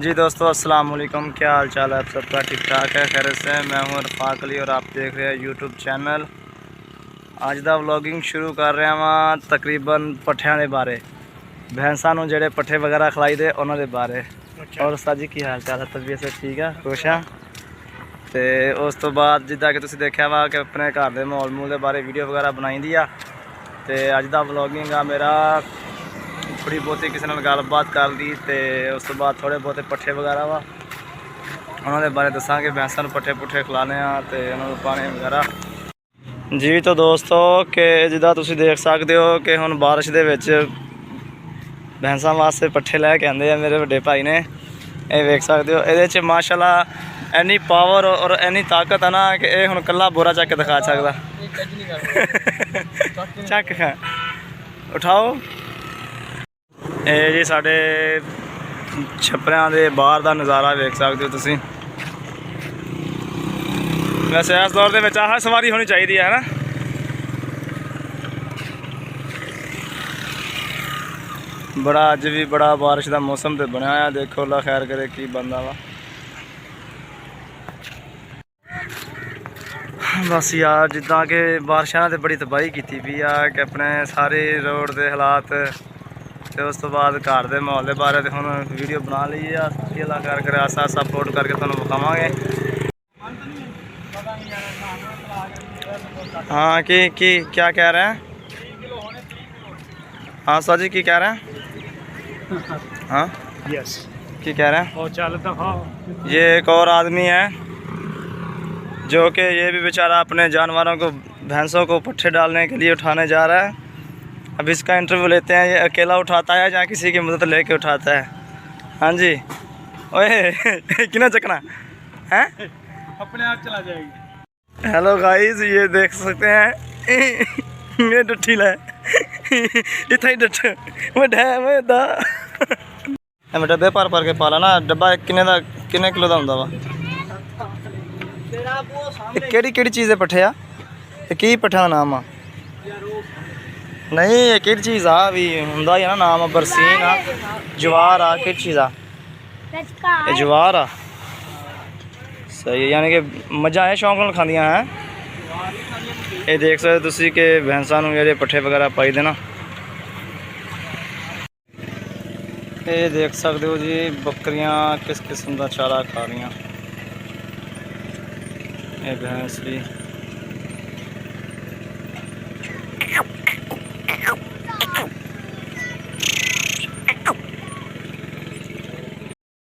जी दोस्तों अस्सलाम वालेकुम, क्या हाल चाल है आप सबका? ठीक ठाक है, खैर से। मैं हूं रफाक अली और आप देख रहे हैं यूट्यूब चैनल। आज दा व्लॉगिंग शुरू कर रहे हैं तकरीबन पट्ठियां दे बारे, भैंसां नूं जेहड़े पट्ठे वगैरह खिलाई दे उन्हां दे बारे। और उस्ताद जी की हाल चाल है? तबीयत से ठीक है, खुश है? तो उस तो बाद जिदा कि तुसीं देखा वा कि अपने घर के माहौल मूल के बारे वीडियो वगैरह बनाई दी आ। तो अज दा व्लॉगिंग आ मेरा थोड़ी बहुती किसी नाल गलबात कर ली, तो उस तो बाद थोड़े बहुते पट्ठे वगैरह वा उन्होंने बारे दसांगे, भैंसां नूं पट्ठे पुट्ठे खिलाने तो उन्होंने पानी वगैरह। जी तो दोस्तों कि जिदा तुसीं देख सकते हो कि हुण बारिश दे विच भैंसां वास्ते पट्ठे लैके आंदे आ मेरे वड्डे भाई ने। ये वेख सकते हो, ये माशाल्लाह इन्नी पावर और इन्नी ताकत है ना कि ये हुण कल्ला बोरा चक के दिखा सकदा। चक उठाओ। ये जी साढ़े छप्परियां दे बाहर दा नज़ारा वेख सकते हो तुसीं। वैसे इस दौर में आह सवारी होनी चाहिए है ना। बड़ा अज भी बड़ा बारिश का मौसम तो बनया है, देखो अल्लाह खैर करे की बनता वा। बस यार जिदा कि बारिशों ने बड़ी तबाही की भी आ कि अपने सारे रोड के हालात, तो उस तो बाद घर के माहौल के बारे हम वीडियो बना ली है। अल्लाह खैर करे आसा सपोर्ट करके तुहानू विखावांगे। हाँ की क्या कह रहे हैं? हाँ सर जी की कह रहे हैं? हाँ यस की कह रहे हैं? और चल दिखाओ। ये एक और आदमी है जो कि ये भी बेचारा अपने जानवरों को, भैंसों को पट्ठे डालने के लिए उठाने जा रहा है। अब इसका इंटरव्यू लेते हैं, ये अकेला उठाता है या किसी की मदद लेके उठाता है? हाँ जी। ओए कितना चकना है, अपने आप चला जाएगी। हेलो गाइस, ये देख सकते हैं ये डट्ठी लै इतना ही डट मैं डब्बे भर भर के पाला ना। डब्बा किन्ने किलो का होंदा वा? केड़ी चीज़ दे पट्ठे आ? की पट्ठे का नाम आ? नहीं ये केड़ी चीज़ आ भी हुंदा ही ना नाम? बरसीन आ, जवार आ, केड़ी चीज़ आ? ये जवार आ। सही है, यानी कि मजा है शौक नाल खांदियां हैं। ये देख सकते तुसीं कि भैंसां नूं जेहड़े पट्ठे वगैरह पाई देना। ये देख सकते हो जी बकरियां किस किस्म का चारा खा रही। ये भैंस भी